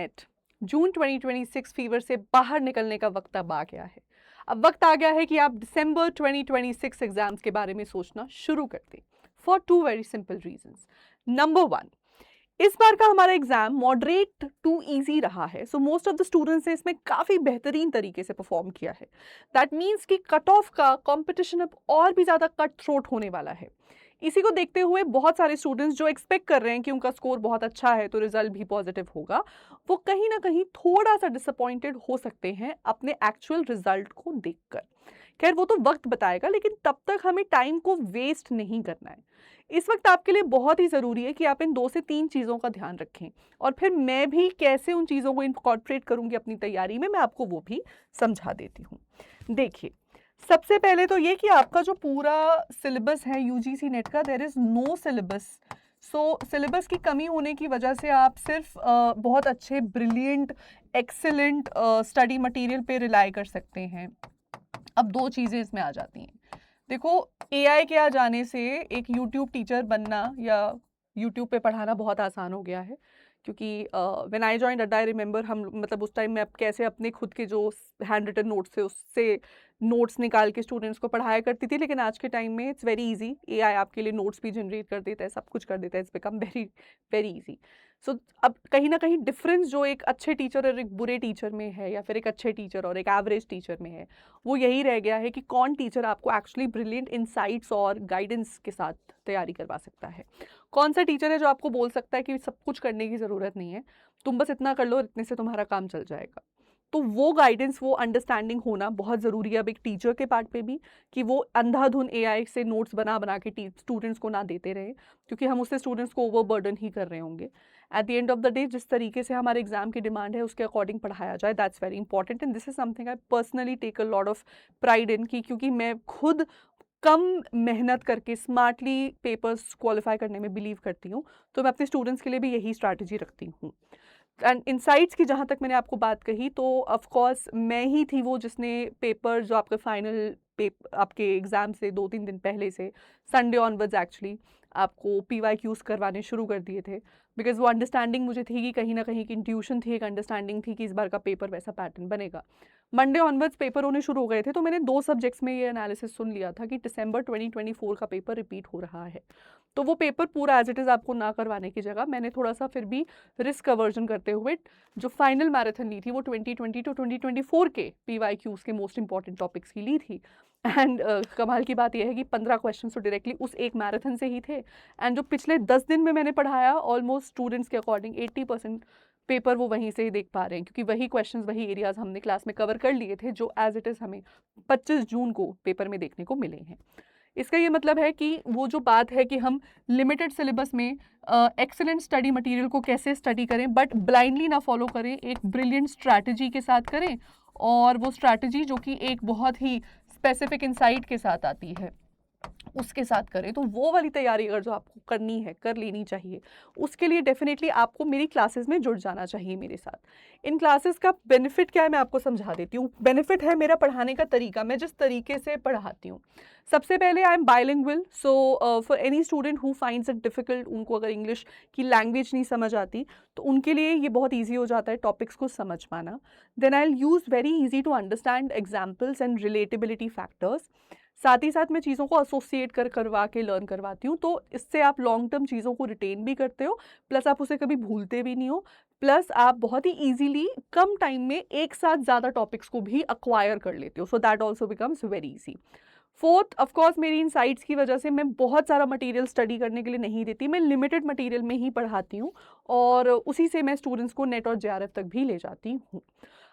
Net जून 2026 fever से बाहर निकलने का वक्त अब आ गया है। अब वक्त आ गया है कि आप दिसंबर 2026 एग्जाम्स के बारे में सोचना शुरू कर दें for two very simple reasons. Number one, इस बार का हमारा एग्जाम मॉडरेट टू इजी रहा है। So most of the students ने इसमें काफ़ी बेहतरीन तरीके से परफॉर्म किया है। दैट मीन्स कि कट ऑफ का कंपटीशन अब और भी ज़्यादा कट थ्रोट होने वाला है। इसी को देखते हुए बहुत सारे स्टूडेंट्स जो एक्सपेक्ट कर रहे हैं कि उनका स्कोर बहुत अच्छा है तो रिजल्ट भी पॉजिटिव होगा, वो कहीं ना कहीं थोड़ा सा डिसअपॉइंटेड हो सकते हैं अपने एक्चुअल रिजल्ट को देखकर। खैर वो तो वक्त बताएगा, लेकिन तब तक हमें टाइम को वेस्ट नहीं करना है। इस वक्त आपके लिए बहुत ही ज़रूरी है कि आप इन 2 से 3 चीज़ों का ध्यान रखें, और फिर मैं भी कैसे उन चीज़ों को इनकॉर्पोरेट करूंगी अपनी तैयारी में, मैं आपको वो भी समझा देती हूँ। देखिए, सबसे पहले तो ये कि आपका जो पूरा सिलेबस है यूजीसी नेट का, there is no syllabus. So syllabus की कमी होने की वजह से आप सिर्फ बहुत अच्छे ब्रिलियंट एक्सेलेंट स्टडी मटेरियल पे रिलाई कर सकते हैं। अब 2 चीज़ें इसमें आ जाती हैं। देखो, एआई के आ जाने से एक यूट्यूब टीचर बनना या यूट्यूब पे पढ़ाना बहुत आसान हो गया है, क्योंकि व्हेन आई जॉइंड अड्डा आई रिमेंबर हम मतलब उस टाइम में कैसे अपने खुद के जो हैंड रिटन नोट्स थे उससे नोट्स निकाल के स्टूडेंट्स को पढ़ाया करती थी। लेकिन आज के टाइम में इट्स वेरी इजी, एआई आपके लिए नोट्स भी जनरेट कर देता है, सब कुछ कर देता है, it's become very very easy. So अब कहीं ना कहीं डिफरेंस जो एक अच्छे टीचर और एक बुरे टीचर में है, या फिर एक अच्छे टीचर और एक एवरेज टीचर में है, वो यही रह गया है कि कौन टीचर आपको एक्चुअली ब्रिलियंट इनसाइट्स और गाइडेंस के साथ तैयारी करवा सकता है। कौन सा टीचर है जो आपको बोल सकता है कि सब कुछ करने की ज़रूरत नहीं है, तुम बस इतना कर लो और इतने से तुम्हारा काम चल जाएगा। तो वो गाइडेंस, वो अंडरस्टैंडिंग होना बहुत ज़रूरी है अब एक टीचर के पार्ट पे भी, कि वो अंधाधुन एआई से नोट्स बना बना के स्टूडेंट्स को ना देते रहे, क्योंकि हम उससे स्टूडेंट्स को ओवरबर्डन ही कर रहे होंगे। At the end of the day जिस तरीके से हमारे एग्जाम की डिमांड है उसके अकॉर्डिंग पढ़ाया जाए, that's very important, and this is something I personally take a lot of pride in, की क्योंकि मैं खुद कम मेहनत करके स्मार्टली पेपर्स क्वालिफाई करने में बिलीव करती हूँ, तो मैं अपने स्टूडेंट्स के लिए भी यही स्ट्रैटेजी रखती हूँ। एंड इनसाइट्स की जहाँ तक मैंने आपको बात कही, तो ऑफ कोर्स मैं ही थी वो जिसने पेपर जो आपके फाइनल आपके एग्ज़ाम से 2-3 दिन पहले से संडे ऑनवर्ड्स एक्चुअली आपको PYQs करवाने शुरू कर दिए थे, बिकॉज वो अंडरस्टैंडिंग मुझे थी कि कहीं ना कहीं की इंट्यूशन थी, एक अंडरस्टैंडिंग थी कि इस बार का पेपर वैसा पैटर्न बनेगा। मंडे ऑनवर्ड्स पेपर होने शुरू हो गए थे, तो मैंने 2 सब्जेक्ट्स में ये एनालिसिस सुन लिया था कि दिसंबर 2024 का पेपर रिपीट हो रहा है। तो वो पेपर पूरा एज इट इज़ आपको ना करवाने की जगह मैंने थोड़ा सा फिर भी रिस्क अवर्जन करते हुए जो फाइनल मैराथन ली थी वो 2020 टू 2024 के PYQs के मोस्ट इंपॉर्टेंट टॉपिक्स की ली थी। एंड कमाल की बात यह है कि 15 क्वेश्चन तो डायरेक्टली उस एक मैराथन से ही थे, एंड जो पिछले 10 दिन में मैंने पढ़ाया ऑलमोस्ट स्टूडेंट्स के अकॉर्डिंग 80% पेपर वो वहीं से ही देख पा रहे हैं, क्योंकि वही क्वेश्चंस वही एरियाज हमने क्लास में कवर कर लिए थे जो एज इट इज़ हमें 25 जून को पेपर में देखने को मिले हैं। इसका ये मतलब है कि वो जो बात है कि हम लिमिटेड सिलेबस में एक्सेलेंट स्टडी मटेरियल को कैसे स्टडी करें बट ब्लाइंडली ना फॉलो करें, एक ब्रिलियंट स्ट्रैटेजी के साथ करें, और वो स्ट्रैटेजी जो कि एक बहुत ही स्पेसिफिक इंसाइट के साथ आती है उसके साथ करें। तो वो वाली तैयारी अगर जो आपको करनी है कर लेनी चाहिए, उसके लिए डेफिनेटली आपको मेरी क्लासेस में जुड़ जाना चाहिए मेरे साथ। इन क्लासेस का बेनिफिट क्या है मैं आपको समझा देती हूँ। बेनिफिट है मेरा पढ़ाने का तरीका, मैं जिस तरीके से पढ़ाती हूँ। सबसे पहले I am bilingual, so for any student who finds it difficult, उनको अगर इंग्लिश की लैंग्वेज नहीं समझ आती तो उनके लिए ये बहुत ईजी हो जाता है टॉपिक्स को समझ पाना। Then I will use very easy to understand examples and relatability factors. साथ ही साथ मैं चीज़ों को एसोसिएट करवा के लर्न करवाती हूँ, तो इससे आप लॉन्ग टर्म चीज़ों को रिटेन भी करते हो, प्लस आप उसे कभी भूलते भी नहीं हो, प्लस आप बहुत ही ईजीली कम टाइम में एक साथ ज़्यादा टॉपिक्स को भी अक्वायर कर लेते हो, so that also becomes very easy. Fourth, of course मेरी इनसाइट्स की वजह से मैं बहुत सारा मटेरियल स्टडी करने के लिए नहीं देती, मैं लिमिटेड मटेरियल में ही पढ़ाती हूँ, और उसी से मैं स्टूडेंट्स को नेट और JRF तक भी ले जाती हूँ।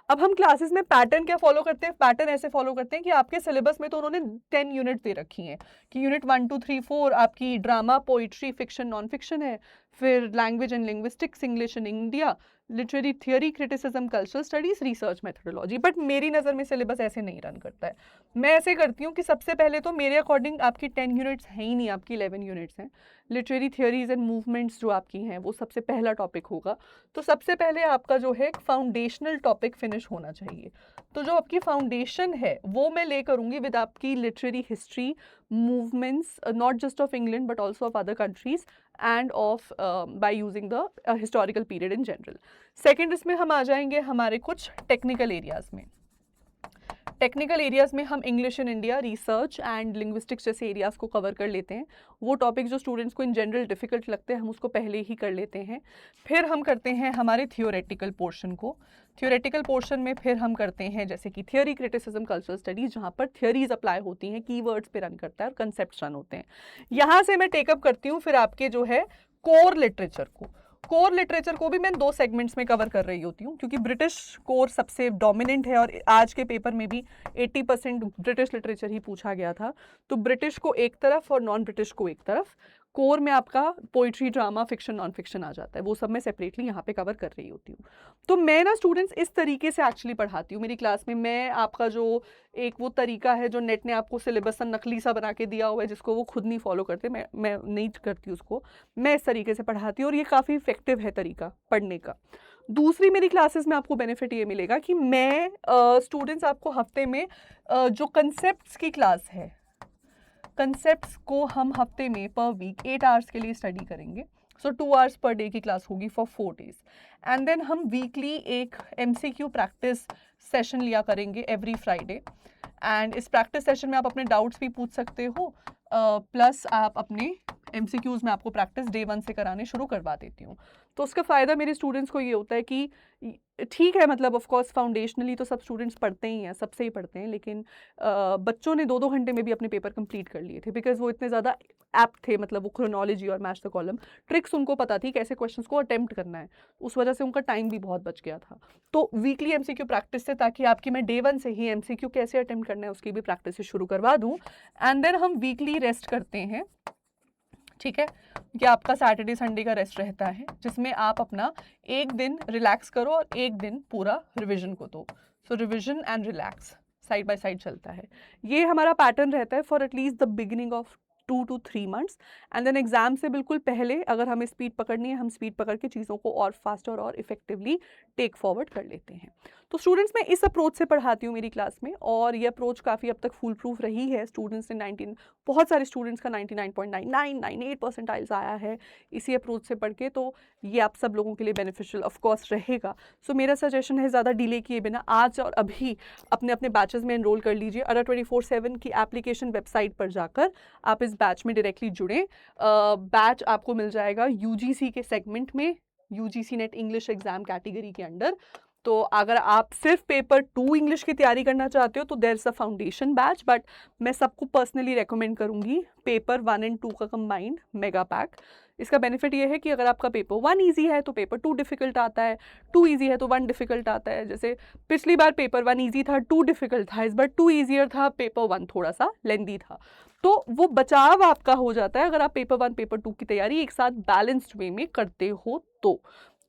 अब हम क्लासेस में पैटर्न क्या फॉलो करते हैं, पैटर्न ऐसे फॉलो करते हैं कि आपके सिलेबस में तो उन्होंने 10 यूनिट दे रखी हैं कि यूनिट 1 2 3 4 आपकी drama, poetry, fiction, non fiction है, फिर language and linguistics, English in India, literary theory, criticism, cultural studies, research methodology. But मेरी नज़र में सिलेबस ऐसे नहीं रन करता है। मैं ऐसे करती हूँ कि सबसे पहले तो मेरे अकॉर्डिंग आपकी 10 यूनिट्स हैं ही नहीं, आपकी 11 यूनिट्स हैं। लिटरेरी थियोरीज एंड मूवमेंट्स जो आपकी हैं वो सबसे पहला टॉपिक होगा, तो सबसे पहले आपका जो है फाउंडेशनल टॉपिक फिनिश होना चाहिए। तो जो आपकी फाउंडेशन है वो मैं ले करूँगी विद आपकी literary history, movements, not just of England but also of other countries, end of by using the historical period in general. Second इसमें हम आ जाएंगे हमारे कुछ टेक्निकल एरियाज़ में। टेक्निकल एरियाज़ में हम English in India, research and linguistics जैसे areas को कवर कर लेते हैं। वो टॉपिक जो स्टूडेंट्स को इन जनरल डिफ़िकल्ट लगते हैं हम उसको पहले ही कर लेते हैं। फिर हम करते हैं हमारे थियोरेटिकल पोर्शन को। थियोरेटिकल पोर्शन में फिर हम करते हैं जैसे कि थियोरी, क्रिटिसिज्म, कल्चरल स्टडीज़, जहाँ पर थियोरीज अप्लाई होती हैं, कीवर्ड्स पे रन करता है और कंसेप्ट रन होते हैं। यहाँ से मैं टेकअप करती हूँ फिर आपके जो है कोर लिटरेचर को। कोर लिटरेचर को भी मैं 2 सेगमेंट्स में कवर कर रही होती हूँ, क्योंकि ब्रिटिश कोर सबसे डोमिनेंट है और आज के पेपर में भी 80% ब्रिटिश लिटरेचर ही पूछा गया था। तो ब्रिटिश को एक तरफ और नॉन ब्रिटिश को एक तरफ। कोर में आपका poetry, drama, fiction, non fiction आ जाता है, वो सब मैं सेपरेटली यहाँ पे कवर कर रही होती हूँ। तो मैं ना स्टूडेंट्स इस तरीके से एक्चुअली पढ़ाती हूँ मेरी क्लास में। मैं आपका जो एक वो तरीका है जो नेट ने आपको सिलेबस नकली सा बना के दिया हुआ है जिसको वो खुद नहीं फॉलो करते, मैं नहीं करती उसको। मैं इस तरीके से पढ़ाती हूँ और ये काफ़ी इफेक्टिव है तरीका पढ़ने का। दूसरी मेरी क्लासेस में आपको बेनिफिट ये मिलेगा कि मैं स्टूडेंट्स आपको हफ्ते में जो कंसेप्ट्स की क्लास है, कंसेप्ट्स को हम हफ्ते में पर वीक 8 आवर्स के लिए स्टडी करेंगे। सो 2 आवर्स पर डे की क्लास होगी फॉर 4 डेज। एंड देन हम वीकली एक MCQ प्रैक्टिस सेशन लिया करेंगे एवरी फ्राइडे। एंड इस प्रैक्टिस सेशन में आप अपने डाउट्स भी पूछ सकते हो, प्लस आप अपने MCQs में आपको प्रैक्टिस डे 1 से कराने शुरू करवा देती हूँ। तो उसका फ़ायदा मेरे स्टूडेंट्स को ये होता है कि ठीक है, मतलब ऑफ कोर्स फाउंडेशनली तो सब स्टूडेंट्स पढ़ते ही हैं, सबसे ही पढ़ते हैं, लेकिन बच्चों ने 2-2 घंटे में भी अपने पेपर कंप्लीट कर लिए थे, बिकॉज वो इतने ज़्यादा एप्ट थे। मतलब वो क्रोनोलॉजी और मैच द कॉलम ट्रिक्स उनको पता थी कैसे क्वेश्चंस को अटेम्प्ट करना है, उस वजह से उनका टाइम भी बहुत बच गया था। तो वीकली MCQ प्रैक्टिस से, ताकि आपकी मैं डे 1 से ही MCQ कैसे अटेम्प्ट करना है उसकी भी प्रैक्टिस शुरू करवा दूँ। एंड देन हम वीकली रेस्ट करते हैं, ठीक है, कि आपका सैटरडे संडे का रेस्ट रहता है जिसमें आप अपना एक दिन रिलैक्स करो और एक दिन पूरा रिवीजन को दो। So revision and relax side by side चलता है। ये हमारा पैटर्न रहता है for at least the beginning of 2 to 3 months। And then exam से बिल्कुल पहले अगर हमें स्पीड पकड़नी है, हम स्पीड पकड़ के चीज़ों को और फास्टर और इफेक्टिवली टेक फॉरवर्ड कर लेते हैं। तो स्टूडेंट्स मैं इस अप्रोच से पढ़ाती हूँ मेरी क्लास में, और ये अप्रोच काफ़ी अब तक फुल प्रूफ रही है। स्टूडेंट्स ने बहुत सारे स्टूडेंट्स का 99.9998 परसेंटाइल्स आया है इसी अप्रोच से पढ़ के। तो ये आप सब लोगों के लिए बेनिफिशियल ऑफ कोर्स रहेगा। सो मेरा सजेशन है ज़्यादा डिले किए बिना आज और अभी अपने अपने बैचेस में एनरोल कर लीजिए। अडा 24/7 की एप्लीकेशन वेबसाइट पर जाकर आप इस बैच में डायरेक्टली जुड़ें। बैच आपको मिल जाएगा UGC के सेगमेंट में, UGC net English exam category के अंडर। तो अगर आप सिर्फ पेपर 2 इंग्लिश की तैयारी करना चाहते हो तो there is a foundation batch, but मैं सबको पर्सनली रेकमेंड करूंगी पेपर 1 और 2 का कंबाइंड मेगा पैक। इसका बेनिफिट ये है कि अगर आपका पेपर 1 ईजी है तो पेपर 2 डिफिकल्ट आता है, 2 ईजी है तो 1 डिफिकल्ट आता है। जैसे पिछली बार पेपर 1 ईजी था, 2 डिफिकल्ट था, इस बार 2 ईजियर था, पेपर 1 थोड़ा सा लेंदी था। तो वो बचाव आपका हो जाता है अगर आप पेपर 1 पेपर 2 की तैयारी एक साथ बैलेंस्ड वे में करते हो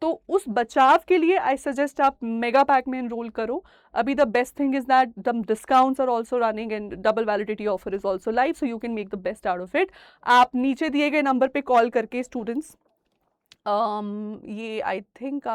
तो उस बचाव के लिए आई सजेस्ट आप मेगा पैक में एनरोल करो। अभी the best thing is that the discounts are also running and double validity offer is also live, so you can make the best out of it. आप नीचे दिए गए number पे call करके students, ये आई थिंक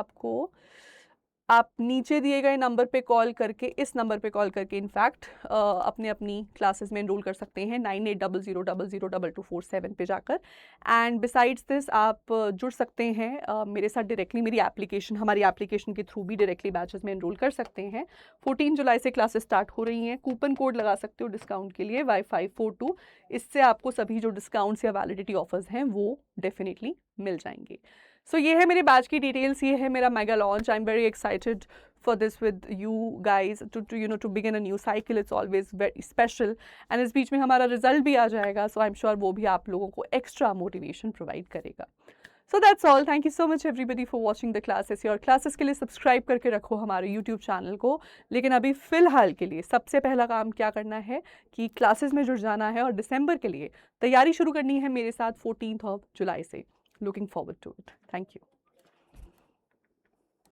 आप नीचे दिए गए नंबर पे कॉल करके, इस नंबर पे कॉल करके इनफैक्ट अपने अपनी क्लासेस में एनरोल कर सकते हैं 9800002247 पे जाकर। एंड बिसाइड्स दिस आप जुड़ सकते हैं मेरे साथ डायरेक्टली, मेरी एप्लीकेशन, हमारी एप्लीकेशन के थ्रू भी डायरेक्टली बैचेस में एनरोल कर सकते हैं। 14 जुलाई से क्लासेस स्टार्ट हो रही हैं। कूपन कोड लगा सकते हो डिस्काउंट के लिए Y542, इससे आपको सभी जो डिस्काउंट्स या वैलिडिटी ऑफर्स हैं वो डेफिनेटली मिल जाएंगे। सो ये है मेरे बैच की डिटेल्स, ये है मेरा mega launch. I am very excited for this with you guys to begin a new cycle. It's always very special and इस बीच में हमारा रिजल्ट भी आ जाएगा, so I'm sure वो भी आप लोगों को एक्स्ट्रा मोटिवेशन प्रोवाइड करेगा। So that's all. Thank you so much everybody for watching the classes. और क्लासेस के लिए सब्सक्राइब करके रखो हमारे YouTube चैनल को। लेकिन अभी फ़िलहाल के लिए सबसे पहला काम क्या करना है कि क्लासेस में जुड़ जाना है और दिसंबर के लिए तैयारी शुरू करनी है मेरे साथ 14th of July से। Looking forward to it. Thank you.